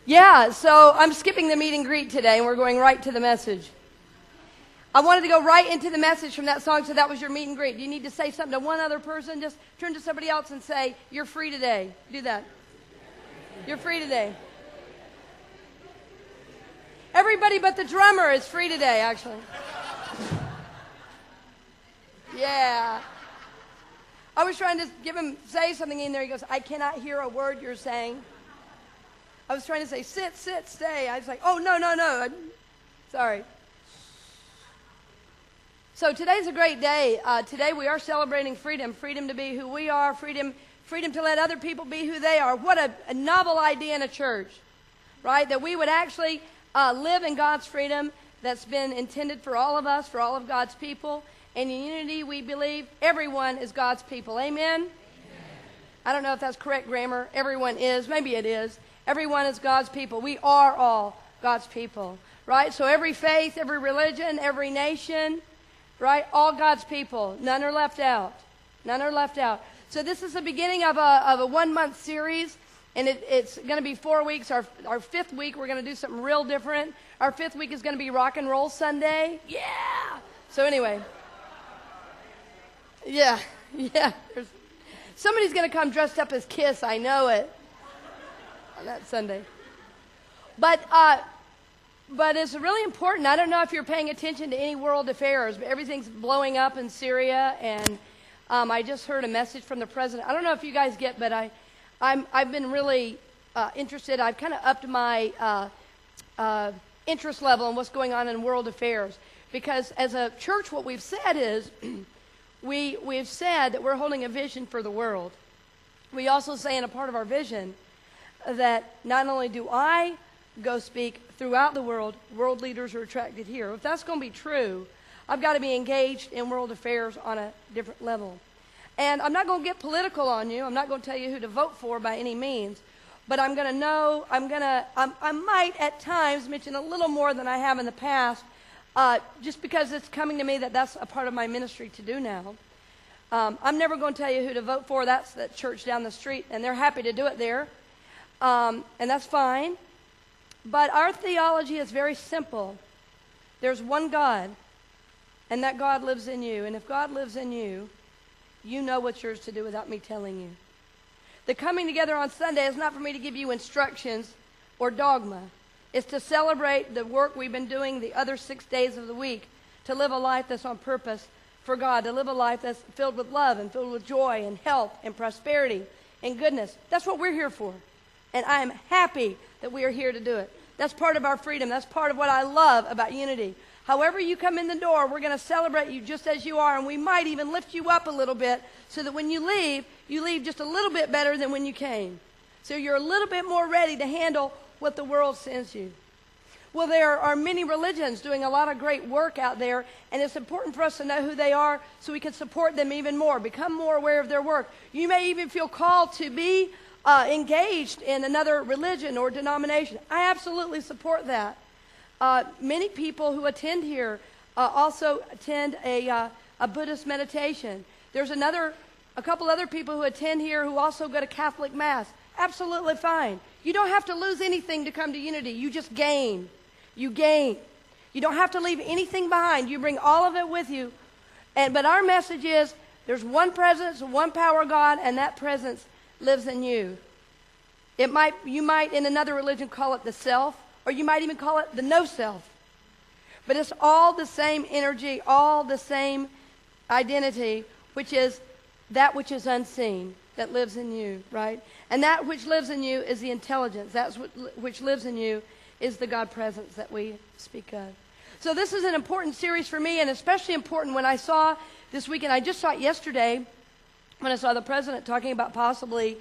Yeah, so I'm skipping the meet and greet today, and we're going right to the message. I wanted to go right into the message from that song, so that was your meet and greet. Do you need to say something to one other person? Just turn to somebody else and say, you're free today. Do that. You're free today. Everybody but the drummer is free today, actually. Yeah. I was trying to say something in there. He goes, I cannot hear a word you're saying. I was trying to say, sit, stay. I was like, oh, no. Sorry. So today's a great day. Today we are celebrating freedom. Freedom to be who we are. Freedom to let other people be who they are. What a novel idea in a church, right? That we would actually live in God's freedom that's been intended for all of us, for all of God's people. And in unity, we believe everyone is God's people. Amen? Amen? I don't know if that's correct grammar. Everyone is. Maybe it is. Everyone is God's people. We are all God's people, right? So every faith, every religion, every nation, right? All God's people. None are left out. None are left out. So this is the beginning of a 1-month series, and it's going to be 4 weeks. Our 5th week, we're going to do something real different. Our 5th week is going to be Rock and Roll Sunday. Yeah! So anyway. Yeah. Somebody's going to come dressed up as Kiss. I know it. On that Sunday. But it's really important. I don't know if you're paying attention to any world affairs, but everything's blowing up in Syria, and I just heard a message from the president. I don't know if you guys get, but I've been really interested. I've kind of upped my interest level in what's going on in world affairs, because as a church, what we've said is we've said that we're holding a vision for the world. We also say in a part of our vision that not only do I go speak throughout the world leaders are attracted here. If that's going to be true, I've got to be engaged in world affairs on a different level. And I'm not going to get political on you. I'm not going to tell you who to vote for by any means. But I might at times mention a little more than I have in the past, just because it's coming to me that that's a part of my ministry to do now. I'm never going to tell you who to vote for. That's the church down the street, and they're happy to do it there. And that's fine. But our theology is very simple. There's one God, and that God lives in you. And if God lives in you, you know what's yours to do without me telling you. The coming together on Sunday is not for me to give you instructions or dogma. It's to celebrate the work we've been doing the other 6 days of the week, to live a life that's on purpose for God, to live a life that's filled with love and filled with joy and health and prosperity and goodness. That's what we're here for. And I am happy that we are here to do it. That's part of our freedom. That's part of what I love about unity. However you come in the door, we're going to celebrate you just as you are, and we might even lift you up a little bit so that when you leave just a little bit better than when you came. So you're a little bit more ready to handle what the world sends you. Well, there are many religions doing a lot of great work out there, and it's important for us to know who they are so we can support them even more, become more aware of their work. You may even feel called to be engaged in another religion or denomination. I absolutely support that. Many people who attend here also attend a Buddhist meditation. There's a couple other people who attend here who also go to Catholic Mass. Absolutely fine. You don't have to lose anything to come to unity. You just gain. You gain. You don't have to leave anything behind. You bring all of it with you. But our message is there's one presence, one power God, and that presence lives in you. You might in another religion call it the self, or you might even call it the no self. But it's all the same energy, all the same identity, which is that which is unseen that lives in you, right? And that which lives in you is the intelligence. That which lives in you is the God presence that we speak of. So this is an important series for me, and especially important when I saw this weekend. I just saw it yesterday when I saw the president talking about possibly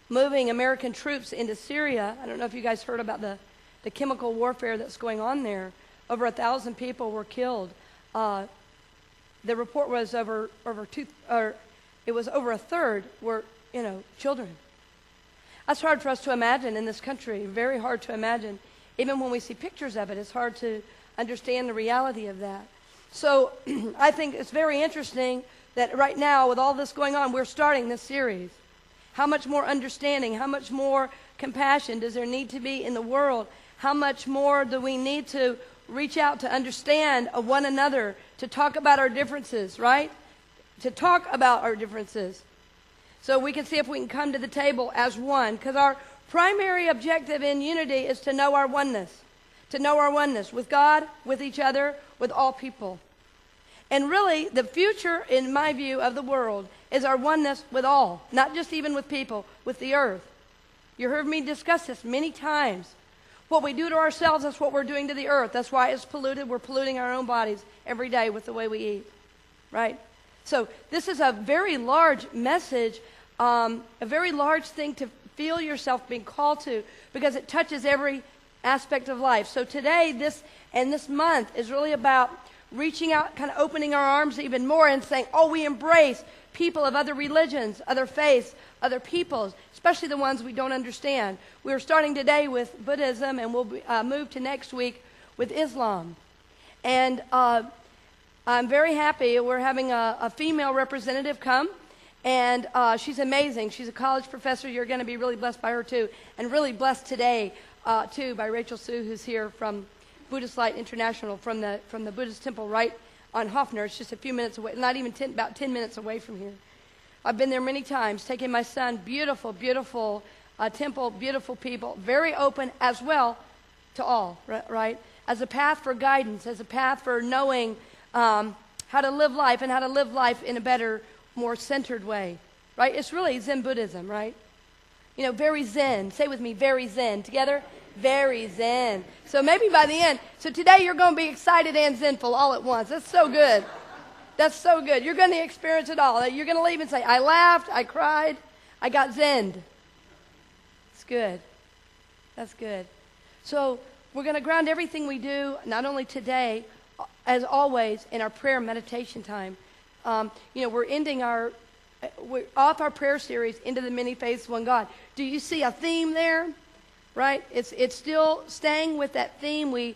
moving American troops into Syria. I don't know if you guys heard about the chemical warfare that's going on there. Over 1,000 people were killed. The report was over a third were children. That's hard for us to imagine in this country. Very hard to imagine. Even when we see pictures of it, it's hard to understand the reality of that. So I think it's very interesting that right now, with all this going on, we're starting this series. How much more understanding, how much more compassion does there need to be in the world? How much more do we need to reach out to understand one another, to talk about our differences, right? To talk about our differences. So we can see if we can come to the table as one. Because our primary objective in unity is to know our oneness. To know our oneness with God, with each other, with all people. And really, the future, in my view, of the world is our oneness with all. Not just even with people, with the earth. You heard me discuss this many times. What we do to ourselves, that's what we're doing to the earth. That's why it's polluted. We're polluting our own bodies every day with the way we eat. Right? So this is a very large message, a very large thing to feel yourself being called to, because it touches every aspect of life. So today, this month is really about reaching out, kind of opening our arms even more and saying, oh, we embrace people of other religions, other faiths, other peoples, especially the ones we don't understand. We're starting today with Buddhism, and we'll move to next week with Islam. And I'm very happy. We're having a female representative come, and she's amazing. She's a college professor. You're going to be really blessed by her, too, and really blessed today, too, by Rachel Sue, who's here from Buddhist Light International, from the Buddhist temple right on Hofner. It's just a few minutes away, not even about 10 minutes away from here. I've been there many times, taking my son. Beautiful, beautiful temple, beautiful people, very open as well to all, right? As a path for guidance, as a path for knowing how to live life, and how to live life in a better, more centered way, right? It's really Zen Buddhism, right? You know, very Zen. Say with me, very Zen. Together? Very Zen. So maybe by the end, so today you're going to be excited and Zenful all at once. That's so good. That's so good. You're going to experience it all. You're going to leave and say, I laughed, I cried, I got Zened. It's good. That's good. So we're going to ground everything we do, not only today, as always, in our prayer and meditation time. We're off our prayer series into the many faiths, one God. Do you see a theme there? Right? It's still staying with that theme. We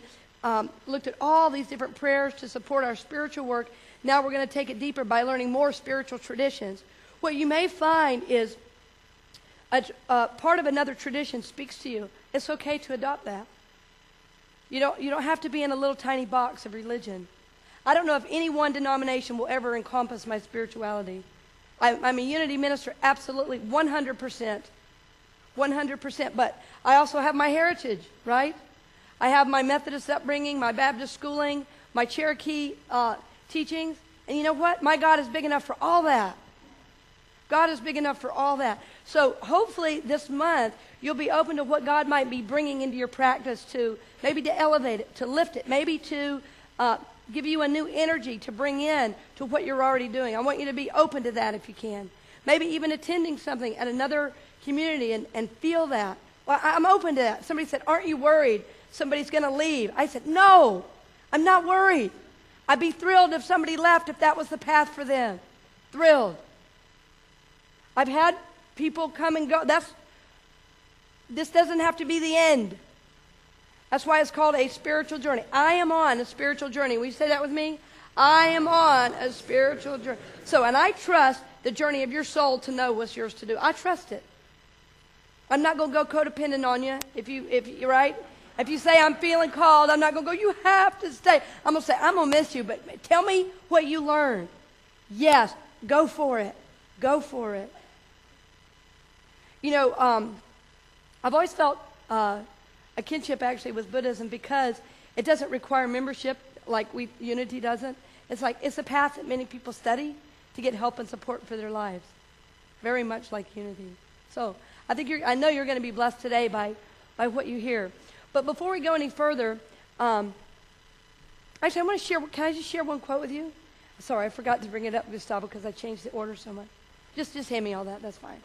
looked at all these different prayers to support our spiritual work. Now we're going to take it deeper by learning more spiritual traditions. What you may find is a part of another tradition speaks to you. It's okay to adopt that. You don't have to be in a little tiny box of religion. I don't know if any one denomination will ever encompass my spirituality. I'm a unity minister, absolutely, 100%. 100%. But I also have my heritage, right? I have my Methodist upbringing, my Baptist schooling, my Cherokee teachings. And you know what? My God is big enough for all that. God is big enough for all that. So hopefully this month you'll be open to what God might be bringing into your practice, to maybe to elevate it, to lift it, maybe to give you a new energy to bring in to what you're already doing. I want you to be open to that if you can. Maybe even attending something at another community and feel that. Well, I'm open to that. Somebody said, aren't you worried somebody's going to leave? I said, no, I'm not worried. I'd be thrilled if somebody left, if that was the path for them. Thrilled. I've had people come and go. This doesn't have to be the end. That's why it's called a spiritual journey. I am on a spiritual journey. Will you say that with me? I am on a spiritual journey. So, and I trust the journey of your soul to know what's yours to do. I trust it. I'm not going to go codependent on you. If you're right. If you say I'm feeling called, I'm not going to go, you have to stay. I'm going to say, I'm going to miss you, but tell me what you learned. Yes, go for it. Go for it. You know, I've always felt a kinship actually with Buddhism because it doesn't require membership like Unity doesn't. It's a path that many people study to get help and support for their lives. Very much like Unity. So I know you're going to be blessed today by what you hear. But before we go any further, actually I want to share. Can I just share one quote with you? Sorry, I forgot to bring it up, Gustavo, because I changed the order so much. Just hand me all that. That's fine.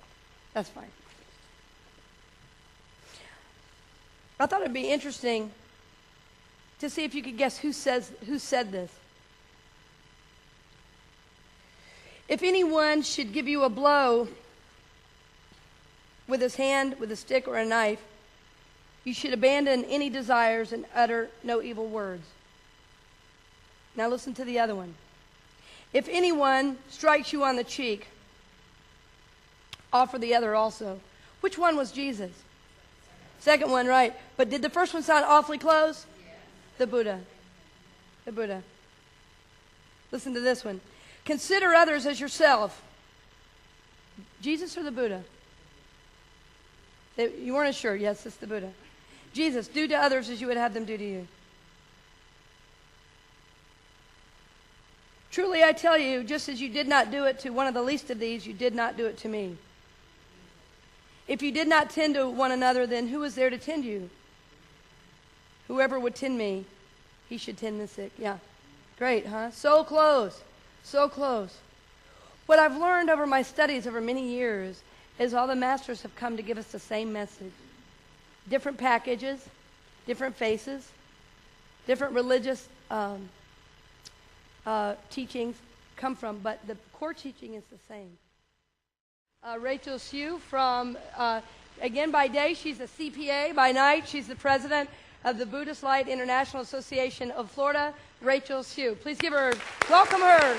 That's fine. I thought it'd be interesting to see if you could guess who said this. If anyone should give you a blow with his hand, with a stick, or a knife, you should abandon any desires and utter no evil words. Now listen to the other one. If anyone strikes you on the cheek, offer the other also. Which one was Jesus? Second one, right. But did the first one sound awfully close? The Buddha. The Buddha. Listen to this one. Consider others as yourself. Jesus or the Buddha? You weren't sure. Yes, it's the Buddha. Jesus, do to others as you would have them do to you. Truly I tell you, just as you did not do it to one of the least of these, you did not do it to me. If you did not tend to one another, then who is there to tend you? Whoever would tend me, he should tend the sick. Yeah. Great, huh? So close. So close. What I've learned over my studies over many years is all the masters have come to give us the same message. Different packages, different faces, different religious teachings come from, but the core teaching is the same. Rachel Hsu from, again, by day, she's a CPA. By night, she's the president of the Buddhist Light International Association of Florida. Rachel Hsu. Please give her, welcome her.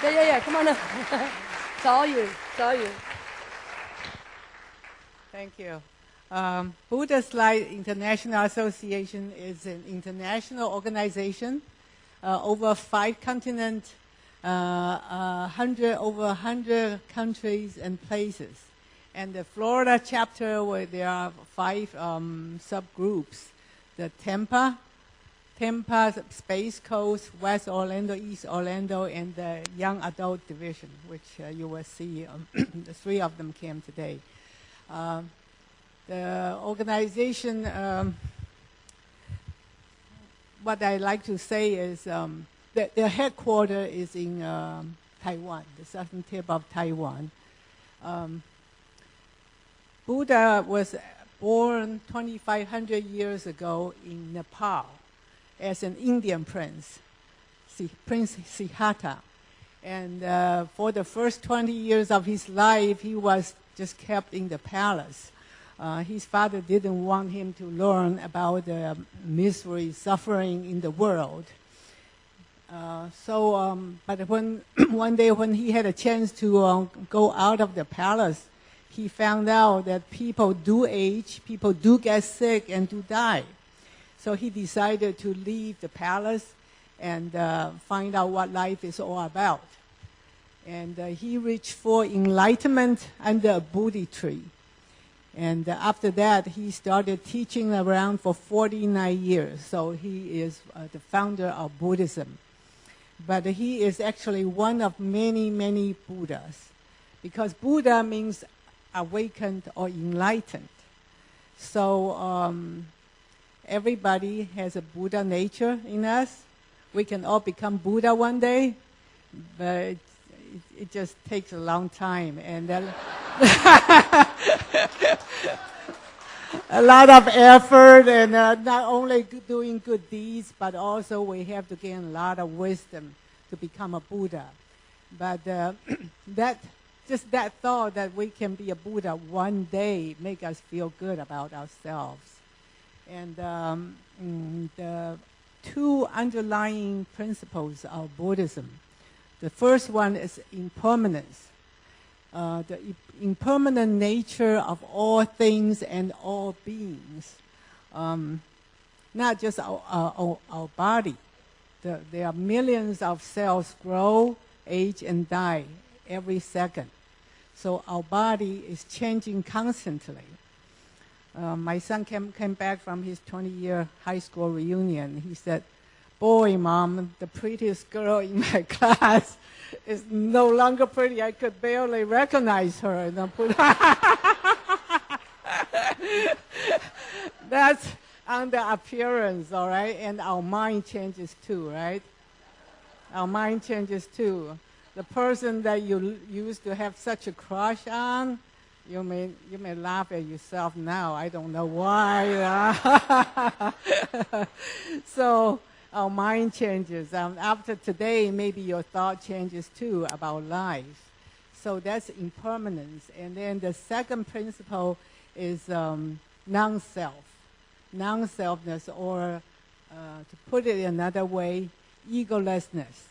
Yeah, come on up. It's all you. It's all you. Thank you. Buddhist Light International Association is an international organization, over 5 continents, over 100 countries and places. And the Florida chapter, where there are 5 subgroups: the Tampa, Space Coast, West Orlando, East Orlando, and the Young Adult Division, which you will see. The 3 of them came today. The organization, what I like to say is the headquarters is in Taiwan, the southern tip of Taiwan. Buddha was born 2,500 years ago in Nepal as an Indian prince, Prince Siddhartha. And for the first 20 years of his life, he was just kept in the palace. His father didn't want him to learn about the misery, suffering in the world. But when one day when he had a chance to go out of the palace, he found out that people do age, people do get sick and do die. So he decided to leave the palace and find out what life is all about. And he reached for enlightenment under a Bodhi tree. And after that, he started teaching around for 49 years. So he is the founder of Buddhism. But he is actually one of many, many Buddhas. Because Buddha means awakened or enlightened. So everybody has a Buddha nature in us. We can all become Buddha one day, but it just takes a long time. And a lot of effort, and not only doing good deeds, but also we have to gain a lot of wisdom to become a Buddha. But just that thought that we can be a Buddha one day make us feel good about ourselves. And the 2 underlying principles of Buddhism. The first one is impermanence. The impermanent nature of all things and all beings. Not just our body. There are millions of cells grow, age, and die every second. So our body is changing constantly. My son came back from his 20-year high school reunion. He said, "Boy, Mom, the prettiest girl in my class is no longer pretty. I could barely recognize her." That's on the appearance, all right? And our mind changes too, right? Our mind changes too. The person that you used to have such a crush on, you may laugh at yourself now. I don't know why. So our mind changes. After today, maybe your thought changes too about life. So that's impermanence. And then the second principle is non-self. Non-selfness, or to put it another way, egolessness.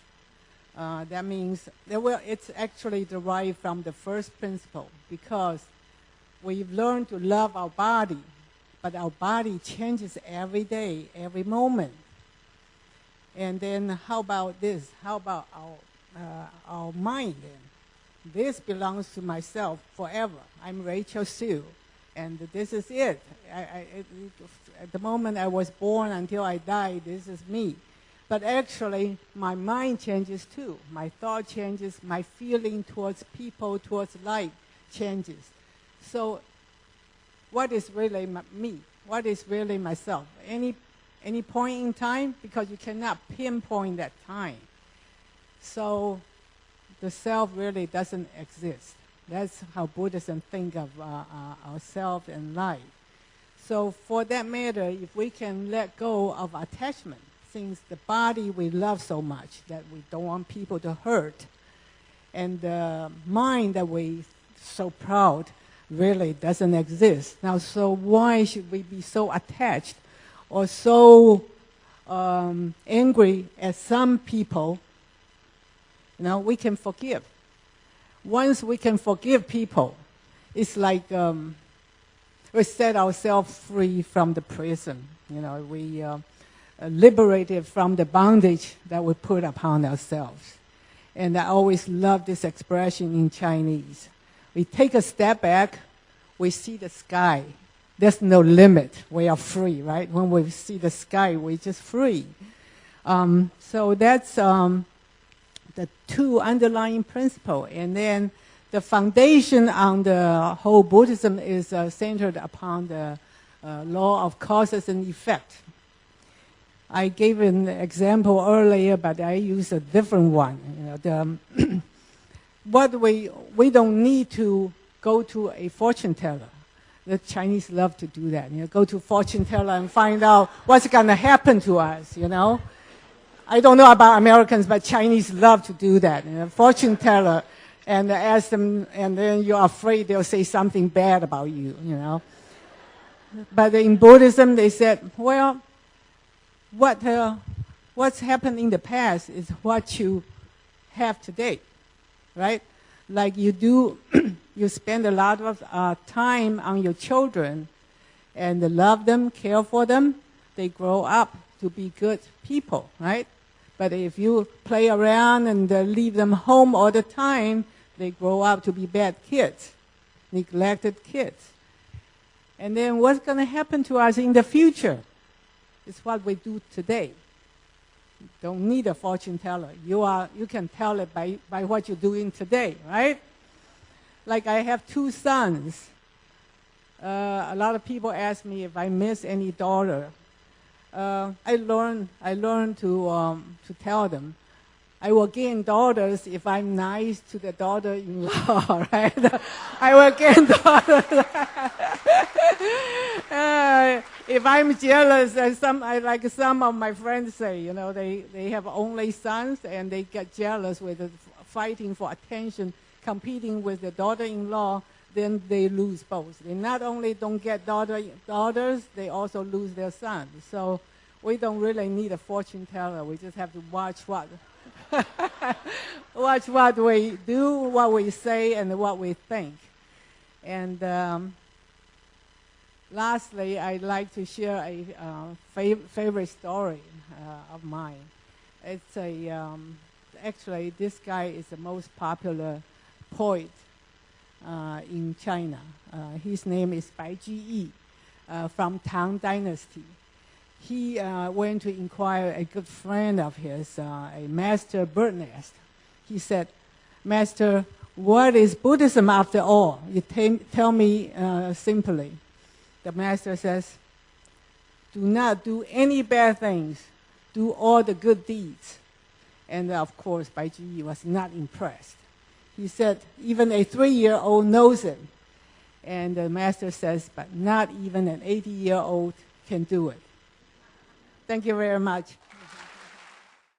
That means it's actually derived from the first principle, because we've learned to love our body, but our body changes every day, every moment. And then how about this? How about our mind then? This belongs to myself forever. I'm Rachel Sue, and this is it. At the moment I was born until I die, this is me. But actually, my mind changes too. My thought changes. My feeling towards people, towards life changes. So what is really me? What is really myself? Any point in time? Because you cannot pinpoint that time. So the self really doesn't exist. That's how Buddhism think of ourself and life. So for that matter, if we can let go of attachment, since the body we love so much that we don't want people to hurt, and the mind that we so proud really doesn't exist. Now, so why should we be so attached or so angry at some people? We can forgive. Once we can forgive people, it's like we set ourselves free from the prison. We liberated from the bondage that we put upon ourselves. And I always love this expression in Chinese. We take a step back, we see the sky. There's no limit. We are free, right? When we see the sky, we're just free. So that's the two underlying principles. And then the foundation on the whole Buddhism is centered upon the law of causes and effect. I gave an example earlier, but I use a different one. We don't need to go to a fortune teller. The Chinese love to do that. Go to fortune teller and find out what's going to happen to us. I don't know about Americans, but Chinese love to do that. Fortune teller, and ask them, and then you're afraid they'll say something bad about you. But in Buddhism, they said, well, what's happened in the past is what you have today, right? Like you do, you spend a lot of time on your children and love them, care for them. They grow up to be good people, right? But if you play around and leave them home all the time, they grow up to be bad kids, neglected kids. And then what's going to happen to us in the future? It's what we do today. You don't need a fortune teller. You can tell it by what you're doing today, right? Like I have two sons. A lot of people ask me if I miss any daughter. I learned to tell them, I will gain daughters if I'm nice to the daughter-in-law, right? I will gain daughters. If I'm jealous, like some of my friends say, they have only sons and they get jealous with fighting for attention, competing with the daughter-in-law, then they lose both. They not only don't get daughters, they also lose their sons. So we don't really need a fortune teller. We just have to watch what we do, what we say, and what we think. And lastly, I'd like to share a favorite story of mine. It's actually this guy is the most popular poet in China. His name is Bai Ji from Tang Dynasty. He went to inquire a good friend of his, a master birdnest. He said, Master, what is Buddhism after all? You tell me simply. The master says, do not do any bad things. Do all the good deeds. And of course, Bai Ji was not impressed. He said, even a 3-year-old knows it. And the master says, but not even an 80-year-old can do it. Thank you very much.